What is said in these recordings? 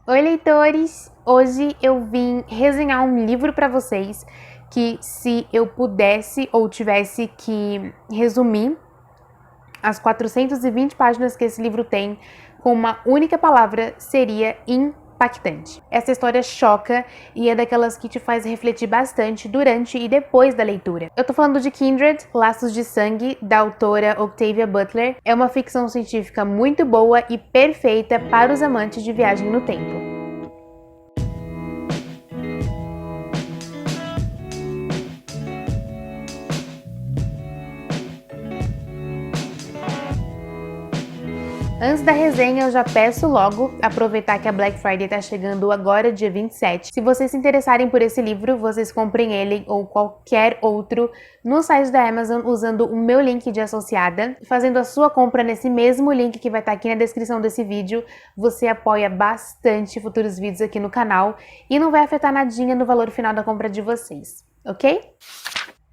Oi, leitores! Hoje eu vim resenhar um livro para vocês que, se eu pudesse ou tivesse que resumir as 420 páginas que esse livro tem com uma única palavra, seria impactante. Essa história choca e é daquelas que te faz refletir bastante durante e depois da leitura. Eu tô falando de Kindred, Laços de Sangue, da autora Octavia Butler. É uma ficção científica muito boa e perfeita para os amantes de viagem no tempo. Antes da resenha, eu já peço logo aproveitar que a Black Friday tá chegando agora, dia 27. Se vocês se interessarem por esse livro, vocês comprem ele ou qualquer outro no site da Amazon usando o meu link de associada. Fazendo a sua compra nesse mesmo link que vai estar aqui na descrição desse vídeo, você apoia bastante futuros vídeos aqui no canal e não vai afetar nadinha no valor final da compra de vocês, ok?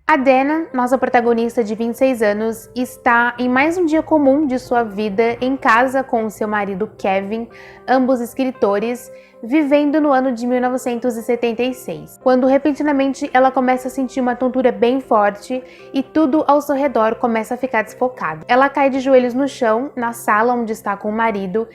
A Dana, nossa protagonista de 26 anos, está em mais um dia comum de sua vida em casa com seu marido Kevin, ambos escritores, vivendo no ano de 1976, quando repentinamente ela começa a sentir uma tontura bem forte e tudo ao seu redor começa a ficar desfocado. Ela cai de joelhos no chão, na sala onde está com o marido,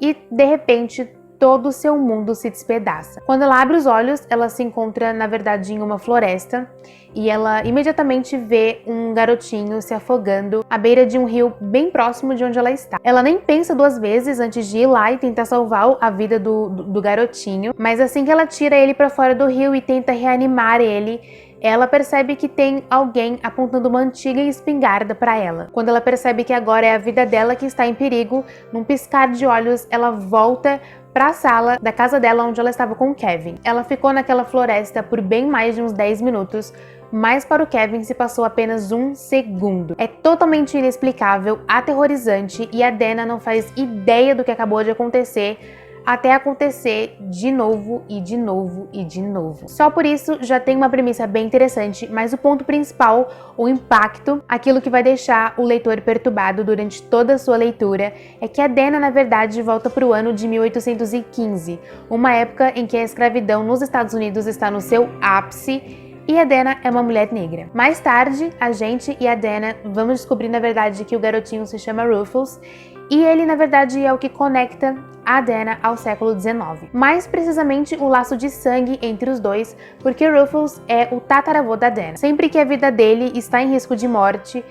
e de repente todo o seu mundo se despedaça. Quando ela abre os olhos, ela se encontra, na verdade, em uma floresta e ela imediatamente vê um garotinho se afogando à beira de um rio bem próximo de onde ela está. Ela nem pensa duas vezes antes de ir lá e tentar salvar a vida do garotinho, mas assim que ela tira ele para fora do rio e tenta reanimar ele, ela percebe que tem alguém apontando uma antiga espingarda para ela. Quando ela percebe que agora é a vida dela que está em perigo, num piscar de olhos, ela volta para a sala da casa dela onde ela estava com o Kevin. Ela ficou naquela floresta por bem mais de uns 10 minutos, mas para o Kevin se passou apenas um segundo. É totalmente inexplicável, aterrorizante e a Dana não faz ideia do que acabou de acontecer, até acontecer de novo e de novo e de novo. Só por isso já tem uma premissa bem interessante, mas o ponto principal, o impacto, aquilo que vai deixar o leitor perturbado durante toda a sua leitura, é que a Dana, na verdade, volta para o ano de 1815, uma época em que a escravidão nos Estados Unidos está no seu ápice, e a Dana é uma mulher negra. Mais tarde, a gente e a Dana vamos descobrir, na verdade, que o garotinho se chama Rufus, e ele, na verdade, é o que conecta a Dana ao século XIX. Mais precisamente, o laço de sangue entre os dois, porque Rufus é o tataravô da Dana. Sempre que a vida dele está em risco de morte,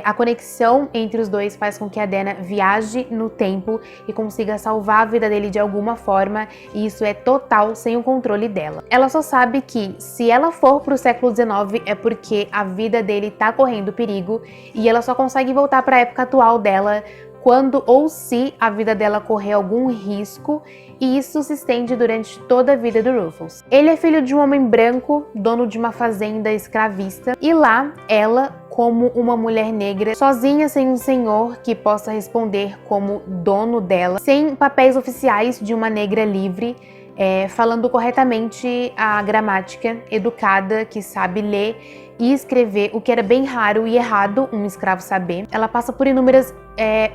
a conexão entre os dois faz com que a Dana viaje no tempo e consiga salvar a vida dele de alguma forma, e isso é total sem o controle dela. Ela só sabe que se ela for pro século XIX é porque a vida dele tá correndo perigo e ela só consegue voltar para a época atual dela quando ou se a vida dela correr algum risco, e isso se estende durante toda a vida do Rufus. Ele é filho de um homem branco, dono de uma fazenda escravista, e lá ela, como uma mulher negra, sozinha, sem um senhor que possa responder como dono dela, sem papéis oficiais de uma negra livre, falando corretamente a gramática, educada, que sabe ler e escrever, o que era bem raro e errado um escravo saber. Ela passa por inúmeras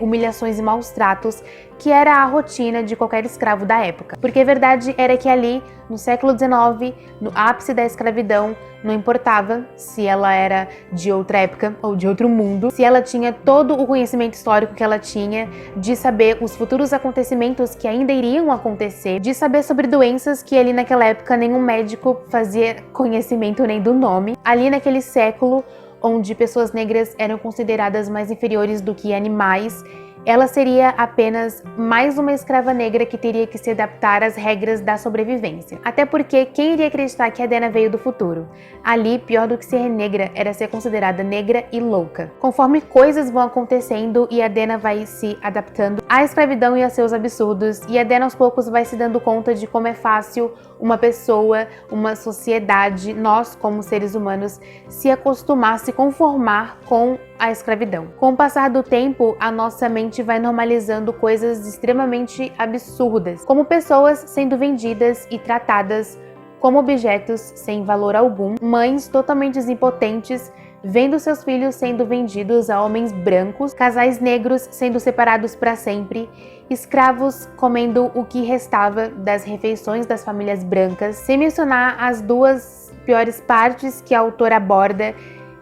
humilhações e maus tratos, que era a rotina de qualquer escravo da época. Porque a verdade era que ali, no século XIX, no ápice da escravidão, não importava se ela era de outra época ou de outro mundo, se ela tinha todo o conhecimento histórico que ela tinha, de saber os futuros acontecimentos que ainda iriam acontecer, de saber sobre doenças que ali naquela época nenhum médico fazia conhecimento nem do nome. Ali naquele século, onde pessoas negras eram consideradas mais inferiores do que animais, ela seria apenas mais uma escrava negra que teria que se adaptar às regras da sobrevivência. Até porque quem iria acreditar que a Dana veio do futuro? Ali, pior do que ser negra, era ser considerada negra e louca. Conforme coisas vão acontecendo e a Dana vai se adaptando à escravidão e a seus absurdos, e a Dana aos poucos vai se dando conta de como é fácil uma pessoa, uma sociedade, nós como seres humanos, se acostumar, se conformar com a escravidão. Com o passar do tempo, a nossa mente vai normalizando coisas extremamente absurdas, como pessoas sendo vendidas e tratadas como objetos sem valor algum, mães totalmente impotentes vendo seus filhos sendo vendidos a homens brancos, casais negros sendo separados para sempre, escravos comendo o que restava das refeições das famílias brancas, sem mencionar as duas piores partes que a autora aborda,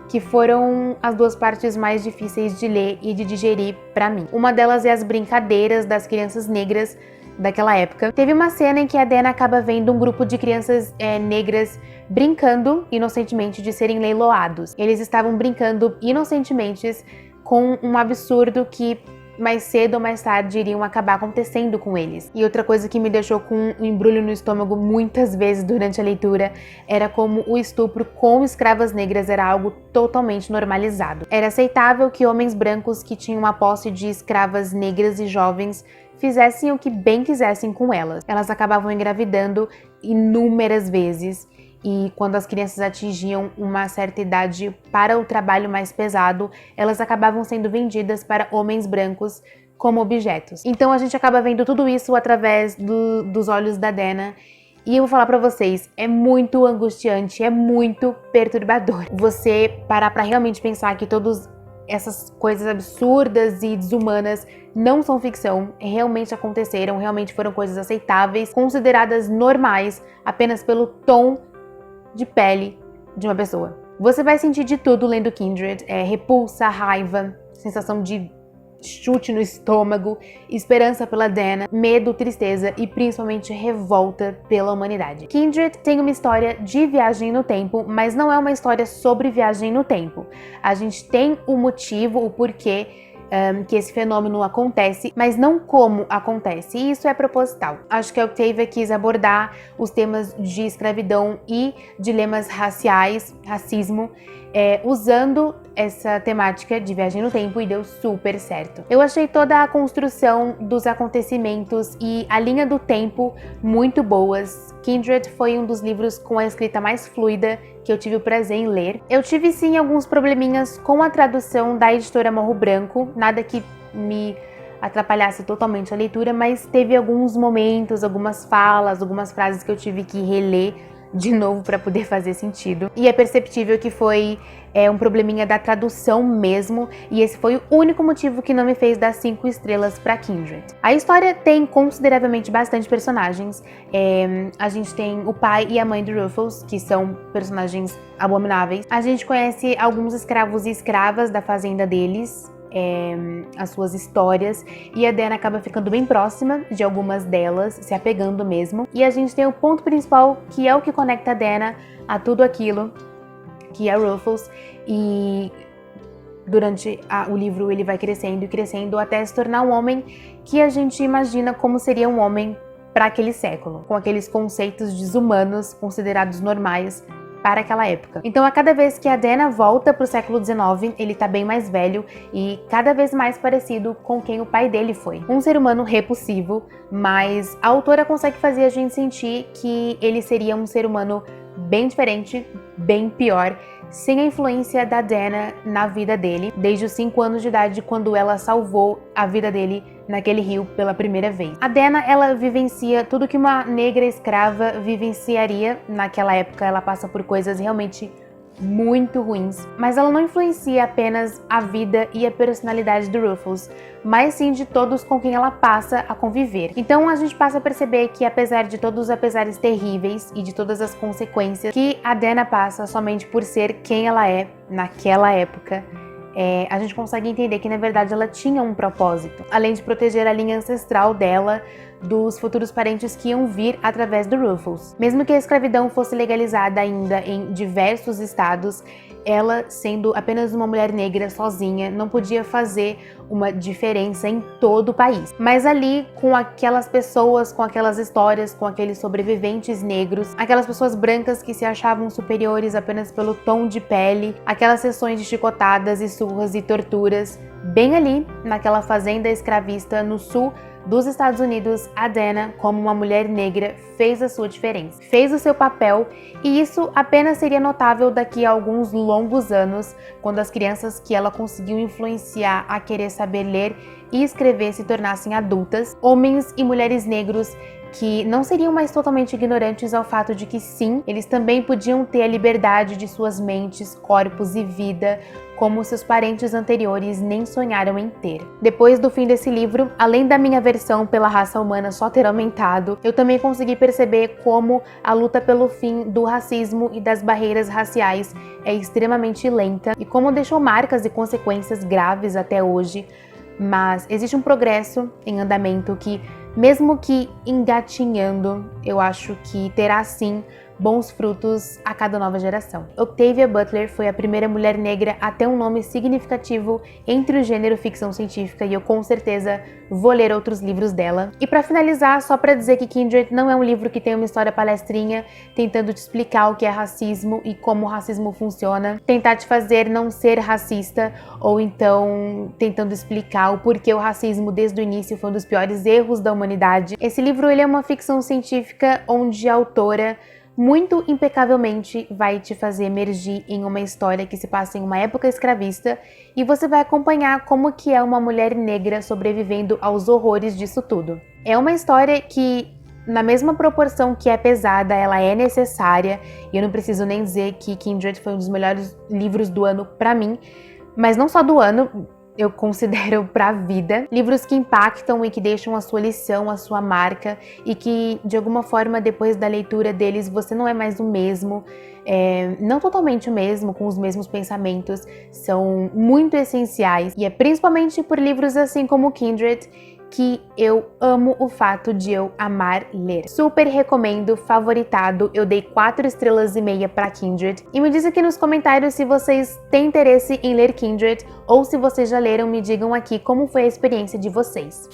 que foram as duas partes mais difíceis de ler e de digerir para mim. Uma delas é as brincadeiras das crianças negras daquela época. Teve uma cena em que a Dana acaba vendo um grupo de crianças negras brincando inocentemente de serem leiloados. Eles estavam brincando inocentemente com um absurdo que mais cedo ou mais tarde iriam acabar acontecendo com eles. E outra coisa que me deixou com um embrulho no estômago muitas vezes durante a leitura era como o estupro com escravas negras era algo totalmente normalizado. Era aceitável que homens brancos que tinham a posse de escravas negras e jovens fizessem o que bem quisessem com elas. Elas acabavam engravidando inúmeras vezes. E quando as crianças atingiam uma certa idade para o trabalho mais pesado, elas acabavam sendo vendidas para homens brancos como objetos. Então a gente acaba vendo tudo isso através dos olhos da Dana. E eu vou falar pra vocês, é muito angustiante, é muito perturbador. Você parar pra realmente pensar que todas essas coisas absurdas e desumanas não são ficção, realmente aconteceram, realmente foram coisas aceitáveis, consideradas normais apenas pelo tom de pele de uma pessoa. Você vai sentir de tudo lendo Kindred, repulsa, raiva, sensação de chute no estômago, esperança pela Dana, medo, tristeza e principalmente revolta pela humanidade. Kindred tem uma história de viagem no tempo, mas não é uma história sobre viagem no tempo. A gente tem o motivo, o porquê que esse fenômeno acontece, mas não como acontece, e isso é proposital. Acho que a Octavia quis abordar os temas de escravidão e dilemas raciais, racismo, usando essa temática de viagem no tempo e deu super certo. Eu achei toda a construção dos acontecimentos e a linha do tempo muito boas. Kindred foi um dos livros com a escrita mais fluida que eu tive o prazer em ler. Eu tive sim alguns probleminhas com a tradução da editora Morro Branco, nada que me atrapalhasse totalmente a leitura, mas teve alguns momentos, algumas falas, algumas frases que eu tive que reler de novo para poder fazer sentido. E é perceptível que foi um probleminha da tradução mesmo, e esse foi o único motivo que não me fez dar 5 estrelas para Kindred. A história tem consideravelmente bastante personagens. A gente tem o pai e a mãe do Ruffles, que são personagens abomináveis. A gente conhece alguns escravos e escravas da fazenda deles, as suas histórias, e a Dana acaba ficando bem próxima de algumas delas, se apegando mesmo. E a gente tem o ponto principal, que é o que conecta a Dana a tudo aquilo que é Ruffles, e durante o livro ele vai crescendo e crescendo até se tornar um homem que a gente imagina como seria um homem para aquele século, com aqueles conceitos desumanos considerados normais para aquela época. Então, a cada vez que a Dana volta para o século XIX, ele tá bem mais velho e cada vez mais parecido com quem o pai dele foi. Um ser humano repulsivo, mas a autora consegue fazer a gente sentir que ele seria um ser humano bem diferente, bem pior, sem a influência da Dana na vida dele, desde os 5 anos de idade, quando ela salvou a vida dele naquele rio pela primeira vez. A Dana, ela vivencia tudo que uma negra escrava vivenciaria naquela época. Ela passa por coisas realmente muito ruins, mas ela não influencia apenas a vida e a personalidade do Ruffles, mas sim de todos com quem ela passa a conviver. Então a gente passa a perceber que, apesar de todos os apesares terríveis e de todas as consequências que a Dana passa somente por ser quem ela é naquela época, a gente consegue entender que na verdade ela tinha um propósito, além de proteger a linha ancestral dela dos futuros parentes que iam vir através do Ruffles. Mesmo que a escravidão fosse legalizada ainda em diversos estados, ela, sendo apenas uma mulher negra sozinha, não podia fazer uma diferença em todo o país. Mas ali, com aquelas pessoas, com aquelas histórias, com aqueles sobreviventes negros, aquelas pessoas brancas que se achavam superiores apenas pelo tom de pele, aquelas sessões de chicotadas e surras e torturas, bem ali, naquela fazenda escravista no sul dos Estados Unidos, a Dana, como uma mulher negra, fez a sua diferença, fez o seu papel, e isso apenas seria notável daqui a alguns longos anos, quando as crianças que ela conseguiu influenciar a querer saber ler e escrever se tornassem adultas, homens e mulheres negros que não seriam mais totalmente ignorantes ao fato de que sim, eles também podiam ter a liberdade de suas mentes, corpos e vida, como seus parentes anteriores nem sonharam em ter. Depois do fim desse livro, além da minha aversão pela raça humana só ter aumentado, eu também consegui perceber como a luta pelo fim do racismo e das barreiras raciais é extremamente lenta e como deixou marcas e consequências graves até hoje, mas existe um progresso em andamento que, mesmo que engatinhando, eu acho que terá sim bons frutos a cada nova geração. Octavia Butler foi a primeira mulher negra a ter um nome significativo entre o gênero ficção científica e eu com certeza vou ler outros livros dela. E para finalizar, só para dizer que Kindred não é um livro que tem uma história palestrinha tentando te explicar o que é racismo e como o racismo funciona, tentar te fazer não ser racista ou então tentando explicar o porquê o racismo desde o início foi um dos piores erros da humanidade. Esse livro ele é uma ficção científica onde a autora muito impecavelmente vai te fazer emergir em uma história que se passa em uma época escravista e você vai acompanhar como que é uma mulher negra sobrevivendo aos horrores disso tudo. É uma história que, na mesma proporção que é pesada, ela é necessária, e eu não preciso nem dizer que Kindred foi um dos melhores livros do ano pra mim, mas não só do ano, eu considero pra vida. Livros que impactam e que deixam a sua lição, a sua marca e que, de alguma forma, depois da leitura deles, você não é mais o mesmo, não totalmente o mesmo, com os mesmos pensamentos, são muito essenciais e é principalmente por livros assim como Kindred que eu amo o fato de eu amar ler. Super recomendo, favoritado, eu dei 4,5 estrelas para Kindred. E me diz aqui nos comentários se vocês têm interesse em ler Kindred ou se vocês já leram, me digam aqui como foi a experiência de vocês.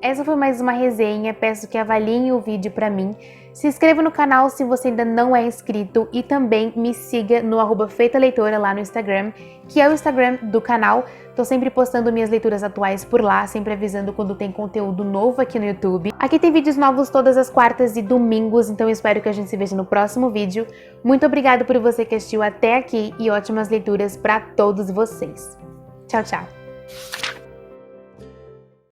Essa foi mais uma resenha, peço que avaliem o vídeo pra mim. Se inscreva no canal se você ainda não é inscrito e também me siga no @feitaleitora lá no Instagram, que é o Instagram do canal. Tô sempre postando minhas leituras atuais por lá, sempre avisando quando tem conteúdo novo aqui no YouTube. Aqui tem vídeos novos todas as quartas e domingos, então eu espero que a gente se veja no próximo vídeo. Muito obrigada por você que assistiu até aqui e ótimas leituras pra todos vocês. Tchau, tchau!